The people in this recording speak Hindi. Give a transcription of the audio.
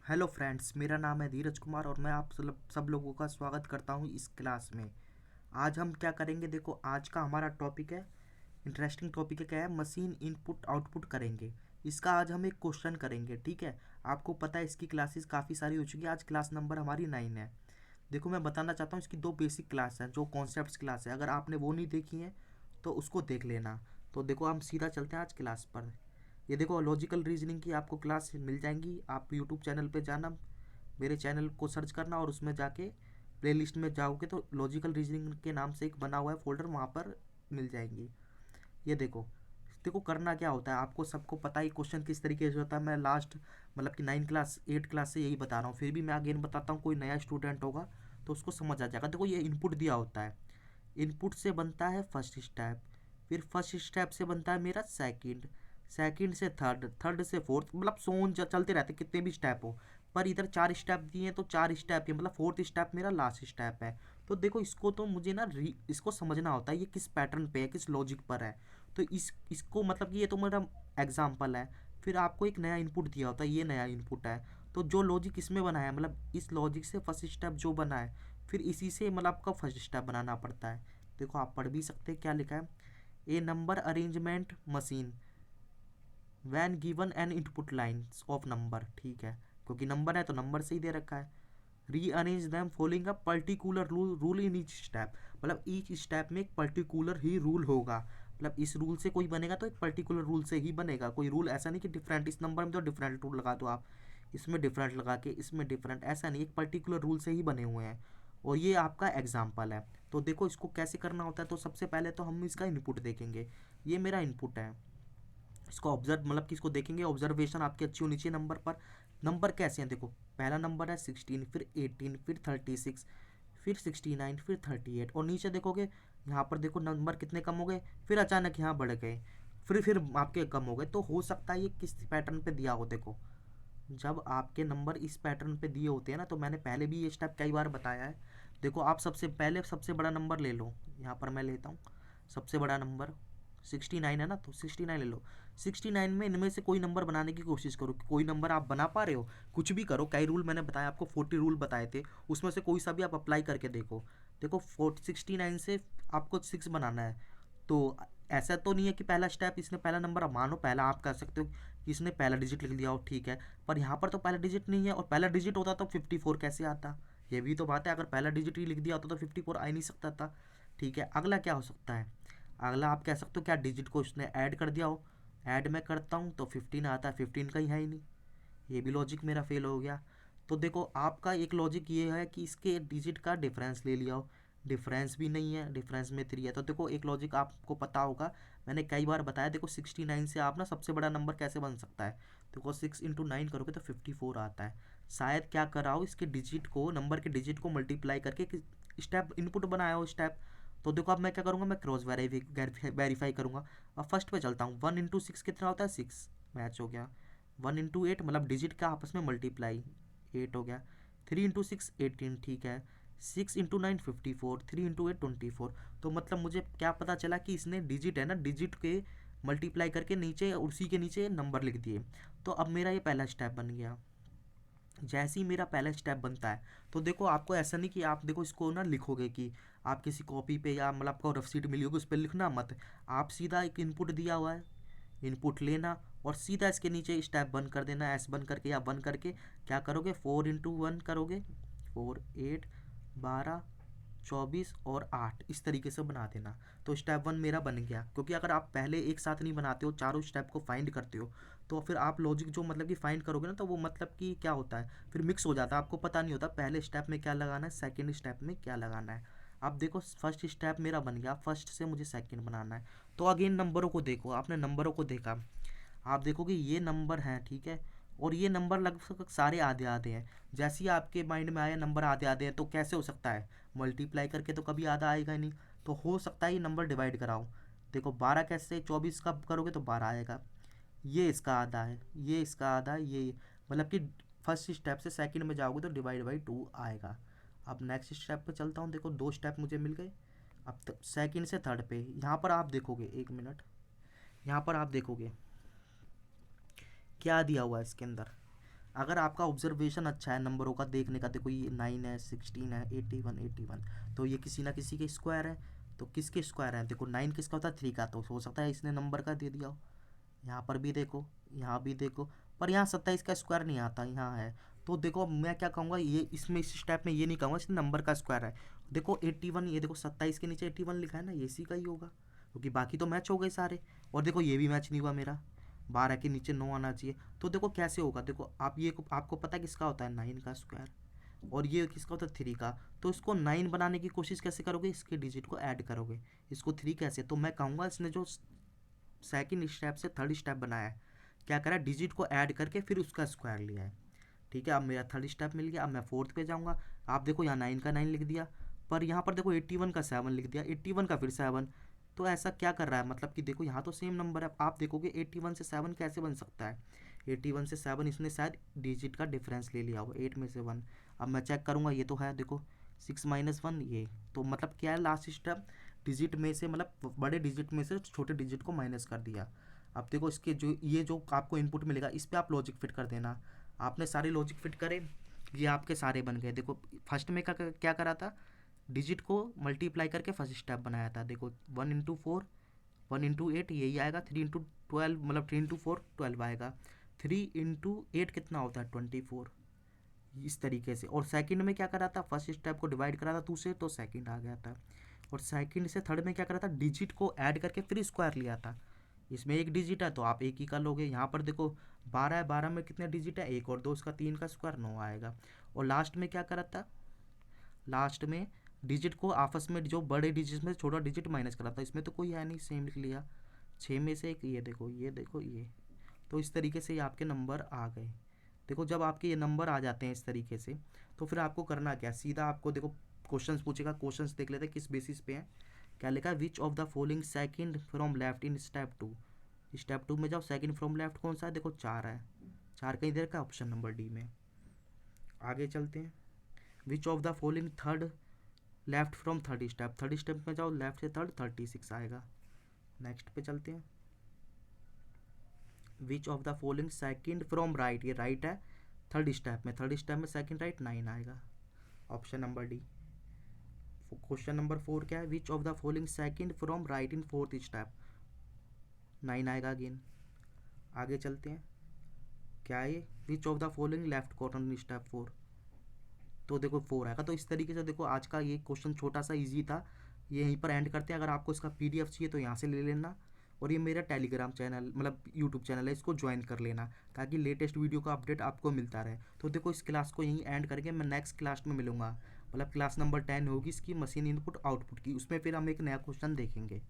हेलो फ्रेंड्स, मेरा नाम है धीरज कुमार और मैं आप सब लोगों का स्वागत करता हूं इस क्लास में। आज हम क्या करेंगे, देखो आज का हमारा टॉपिक है, इंटरेस्टिंग टॉपिक है, क्या है, मशीन इनपुट आउटपुट करेंगे। इसका आज हम एक क्वेश्चन करेंगे, ठीक है। आपको पता है इसकी क्लासेस काफ़ी सारी हो चुकी है, आज क्लास नंबर हमारी 9 है। देखो मैं बताना चाहता हूँ, इसकी दो बेसिक क्लास हैं जो कॉन्सेप्ट्स क्लास है, अगर आपने वो नहीं देखी है तो उसको देख लेना। तो देखो हम सीधा चलते हैं आज क्लास पर। ये देखो लॉजिकल रीजनिंग की आपको क्लास मिल जाएंगी, आप यूट्यूब चैनल पे जाना, मेरे चैनल को सर्च करना और उसमें जाके प्लेलिस्ट में जाओगे तो लॉजिकल रीजनिंग के नाम से एक बना हुआ है फोल्डर, वहाँ पर मिल जाएंगी। ये देखो, देखो करना क्या होता है, आपको सबको पता ही क्वेश्चन किस तरीके से होता है। मैं लास्ट मतलब कि 9 क्लास 8 क्लास से यही बता रहा हूँ, फिर भी मैं अगेन बताता हूँ, कोई नया स्टूडेंट होगा तो उसको समझ आ जाएगा। देखो ये इनपुट दिया होता है, इनपुट से बनता है फर्स्ट स्टेप, फिर फर्स्ट स्टेप से बनता है मेरा सेकंड, सेकंड से थर्ड, थर्ड से फोर्थ, मतलब सोन चलते रहते कितने भी स्टेप हो। पर इधर 4 स्टेप दिए हैं तो 4 स्टेप ही, मतलब फोर्थ स्टेप मेरा लास्ट स्टेप है। तो देखो इसको तो मुझे ना इसको समझना होता है, ये किस पैटर्न पे है, किस लॉजिक पर है। तो इसको मतलब कि ये तो मेरा एग्जाम्पल है। फिर आपको एक नया इनपुट दिया होता है, ये नया इनपुट है, तो जो लॉजिक इसमें बना है, मतलब इस लॉजिक से फर्स्ट स्टेप जो बना है, फिर इसी से मतलब आपका फर्स्ट स्टेप बनाना पड़ता है। देखो आप पढ़ भी सकते हैं क्या लिखा है, a number arrangement machine when given an input lines of number, ठीक है, क्योंकि नंबर है तो नंबर से ही दे रखा है। Rearrange them following a particular rule, rule in each step, मतलब ईच स्टेप में एक पर्टिकुलर ही रूल होगा, मतलब इस रूल से कोई बनेगा तो एक पर्टिकुलर रूल से ही बनेगा, कोई रूल ऐसा नहीं कि डिफरेंट, इस नंबर में तो डिफरेंट रूल लगा दो आप, इसमें डिफरेंट लगा के इसमें डिफरेंट, ऐसा नहीं, एक पर्टिकुलर रूल से ही बने हुए हैं। और ये आपका एग्जाम्पल है। तो देखो इसको कैसे करना होता है, तो सबसे पहले तो हम इसका इनपुट देखेंगे। ये मेरा इनपुट है, इसको ऑब्जर्व मतलब कि इसको देखेंगे, ऑब्जर्वेशन आपकी अच्छी होनी चाहिए नंबर पर। नंबर कैसे हैं देखो, पहला नंबर है 16, फिर 18, फिर 36, फिर 69, फिर 38, और नीचे देखोगे यहाँ पर देखो नंबर कितने कम हो गए, फिर अचानक यहाँ बढ़ गए, फिर आपके कम हो गए। तो हो सकता है ये किस पैटर्न पे दिया हो। देखो जब आपके नंबर इस पैटर्न पे दिए होते हैं ना, तो मैंने पहले भी ये स्टेप कई बार बताया है। देखो आप सबसे पहले सबसे बड़ा नंबर ले लो, यहाँ पर मैं लेता हूँ सबसे बड़ा नंबर 69 है ना, तो 69 ले लो। 69 में इनमें से कोई नंबर बनाने की कोशिश करो, कोई नंबर आप बना पा रहे हो, कुछ भी करो, कई रूल मैंने बताया आपको, 40 रूल बताए थे, उसमें से कोई सा भी आप अप्लाई करके देखो। देखो 69 से आपको 6 बनाना है, तो ऐसा तो नहीं है कि पहला स्टेप इसने पहला नंबर, अब मानो पहला आप कर सकते हो कि इसने पहला डिजिट लिख दिया हो, ठीक है, पर यहाँ पर तो पहला डिजिट नहीं है, और पहला डिजिट होता तो 54 कैसे आता, ये भी तो बात है, अगर पहला डिजिट ही लिख दिया होता तो 54 आ ही नहीं सकता था। ठीक है, अगला क्या हो सकता है, अगला आप कह सकते हो क्या डिजिट को इसने ऐड कर दिया हो, ऐड मैं करता हूँ तो 15 आता है, 15 का ही है ही नहीं, ये भी लॉजिक मेरा फेल हो गया। तो देखो आपका एक लॉजिक ये है कि इसके डिजिट का डिफरेंस ले लिया हो, डिफरेंस भी नहीं है, डिफरेंस में 3 है, तो देखो एक लॉजिक आपको पता होगा, मैंने कई बार बताया। देखो 69 से आप ना सबसे बड़ा नंबर कैसे बन सकता है, देखो 6 × 9 करोगे तो 54 आता है। शायद क्या कराओ, इसके डिजिट को, नंबर के डिजिट को मल्टीप्लाई करके स्टेप इनपुट बनाया हो स्टेप। तो देखो अब मैं क्या करूँगा, मैं क्रॉस वेरीफाई करूँगा। अब फर्स्ट पे चलता हूँ, 1 × 6 कितना होता है, 6, मैच हो गया। 1 × 8 मतलब डिजिट का आपस में मल्टीप्लाई, 8 हो गया। 3 × 6 18, ठीक है। 6 × 9 54, 3 × 8 24। तो मतलब मुझे क्या पता चला कि इसने डिजिट है ना, डिजिट के मल्टीप्लाई करके नीचे, उसी के नीचे नंबर लिख दिए। तो अब मेरा ये पहला स्टेप बन गया। जैसे ही मेरा पहला स्टेप बनता है, तो देखो आपको ऐसा नहीं कि आप देखो इसको ना लिखोगे कि आप किसी कॉपी पे या मतलब आपको रफ शीट मिली होगी उस पर लिखना मत, आप सीधा एक इनपुट दिया हुआ है, इनपुट लेना और सीधा इसके नीचे स्टेप बंद कर देना, एस बंद करके या बंद करके क्या करोगे, 4 × 1 करोगे, 4 8 12 24 और 8, इस तरीके से बना देना। तो स्टेप 1 मेरा बन गया, क्योंकि अगर आप पहले एक साथ नहीं बनाते हो, चारों स्टेप को फाइंड करते हो, तो फिर आप लॉजिक जो मतलब कि फाइंड करोगे ना, तो वो मतलब कि क्या होता है, फिर मिक्स हो जाता है, आपको पता नहीं होता पहले स्टेप में क्या लगाना है, सेकेंड स्टेप में क्या लगाना है। अब देखो फर्स्ट स्टेप मेरा बन गया, फर्स्ट से मुझे सेकेंड बनाना है। तो अगेन नंबरों को देखो, आपने नंबरों को देखा, आप देखोगे ये नंबर हैं, ठीक है, और ये नंबर लगभग सारे आधे आधे हैं। जैसे ही आपके माइंड में आया नंबर आधे आधे हैं, तो कैसे हो सकता है, मल्टीप्लाई करके तो कभी आधा आएगा ही नहीं, तो हो सकता है ये नंबर डिवाइड कराओ। देखो 12 कैसे, 24 का करोगे तो 12 आएगा, ये इसका आधा है, ये इसका आधा है, ये मतलब कि फर्स्ट स्टेप से सेकंड में जाओगे तो डिवाइड बाई 2 आएगा। अब नेक्स्ट स्टेप पे चलता हूँ, देखो 2 स्टेप मुझे मिल गए। अब सेकंड से थर्ड पे, यहाँ पर आप देखोगे, एक मिनट, यहाँ पर आप देखोगे क्या दिया हुआ है इसके अंदर। अगर आपका ऑब्जर्वेशन अच्छा है नंबरों का देखने का, देखो ये 9 है, 16 है, 81, तो ये किसी ना किसी के स्क्वायर है। तो किसके स्क्वायर है? देखो 9 किसका होता है? 3 का, तो हो सकता है इसने नंबर का दे दिया हो। यहाँ पर भी देखो, यहाँ भी देखो, पर यहाँ 27 का स्क्वायर नहीं आता, यहाँ है। तो देखो मैं क्या कहूँगा, ये इसमें इस स्टेप में ये नहीं कहूँगा इसने नंबर का स्क्वायर है। देखो 81, ये देखो 27 के नीचे 81 लिखा है ना, ये इसी का ही होगा, क्योंकि बाकी तो मैच हो गए सारे। और देखो ये भी मैच नहीं हुआ मेरा, 12 के नीचे 9 आना चाहिए। तो देखो कैसे होगा, देखो आप ये आपको पता है किसका होता है? 9 का स्क्वायर। और ये किसका होता है? 3 का। तो इसको 9 बनाने की कोशिश कैसे करोगे? इसके डिजिट को ऐड करोगे। इसको 3 कैसे? तो मैं कहूँगा इसने जो सेकंड स्टेप से थर्ड स्टेप बनाया है, क्या करा? डिजिट को ऐड करके फिर उसका स्क्वायर लिया है। ठीक है, अब मेरा थर्ड स्टेप मिल गया। अब मैं फोर्थ पे जाऊँगा। आप देखो यहाँ 9 का 9 लिख दिया, पर यहाँ पर देखो 81 का 7 लिख दिया, 81 का फिर 7। तो ऐसा क्या कर रहा है? मतलब कि देखो यहाँ तो सेम नंबर है, आप देखोगे 81 से 7 कैसे बन सकता है? 81 से 7 इसने शायद डिजिट का डिफरेंस ले लिया हो, 8 में से 1। अब मैं चेक करूँगा, ये तो है देखो 6 माइनस 1, ये तो मतलब क्या है? लास्ट स्टेप डिजिट में से, मतलब बड़े डिजिट में से छोटे डिजिट को माइनस कर दिया। अब देखो इसके जो ये जो आपको इनपुट मिलेगा, इस पर आप लॉजिक फिट कर देना। आपने सारे लॉजिक फिट करे, ये आपके सारे बन गए। देखो फर्स्ट में क्या करा था? डिजिट को मल्टीप्लाई करके फर्स्ट स्टेप बनाया था। देखो 1 इंटू 4, 1 इंटू 8 यही आएगा, 3 इंटू 12, मतलब 3 इंटू 4 12 आएगा। 3 इंटू 8 कितना होता है? 24। इस तरीके से। और सेकंड में क्या करा था? फर्स्ट स्टेप को डिवाइड करा था 2 से, तो सेकंड आ गया था। और सेकंड से थर्ड में क्या करा था? डिजिट को ऐड करके फिर स्क्वायर लिया था। इसमें एक डिजिट है तो आप एक ही का लोगे। यहाँ पर देखो 12 है, 12 में कितने डिजिट है? 1 और 2, इसका 3 का स्क्वायर 9 आएगा। और लास्ट में क्या करा था? लास्ट में डिजिट को आपस में, जो बड़े डिजिट में छोटा डिजिट माइनस करा था। इसमें तो कोई है नहीं, सेम लिख लिया। 6 में से एक, ये देखो, ये देखो, ये। तो इस तरीके से ये आपके नंबर आ गए। देखो जब आपके ये नंबर आ जाते हैं इस तरीके से, तो फिर आपको करना क्या? सीधा आपको देखो क्वेश्चंस पूछेगा, क्वेश्चंस देख लेते हैं किस बेसिस पे है। क्या लिखा है? Which of the following second from left in step 2। Step 2 में जाओ, सेकंड फ्रॉम लेफ्ट कौन सा है? देखो 4 है, 4 कहीं देर का, ऑप्शन नंबर डी में। आगे चलते हैं। Which of the following third left from third step में जाओ, लेफ्ट से थर्ड 36 आएगा। नेक्स्ट पे चलते हैं। Which of the following second from right, ये राइट है थर्ड स्टेप में सेकंड राइट 9 आएगा, option number D. Question number 4 क्या है? Which of the following second from right in fourth step, 9 आएगा अगेन। आगे चलते हैं। क्या है ये? Which of the following left corner in step 4, तो देखो 4 आएगा। तो इस तरीके से देखो आज का ये क्वेश्चन छोटा सा इजी था, ये यहीं पर एंड करते हैं। अगर आपको इसका पीडीएफ चाहिए तो यहाँ से ले लेना। और ये मेरा टेलीग्राम चैनल, मतलब यूट्यूब चैनल है, इसको ज्वाइन कर लेना, ताकि लेटेस्ट वीडियो का अपडेट आपको मिलता रहे। तो देखो इस क्लास को यहीं एंड करके मैं नेक्स्ट क्लास में मिलूंगा, मतलब क्लास नंबर 10 होगी इसकी, मशीन इनपुट आउटपुट की। उसमें फिर हम एक नया क्वेश्चन देखेंगे।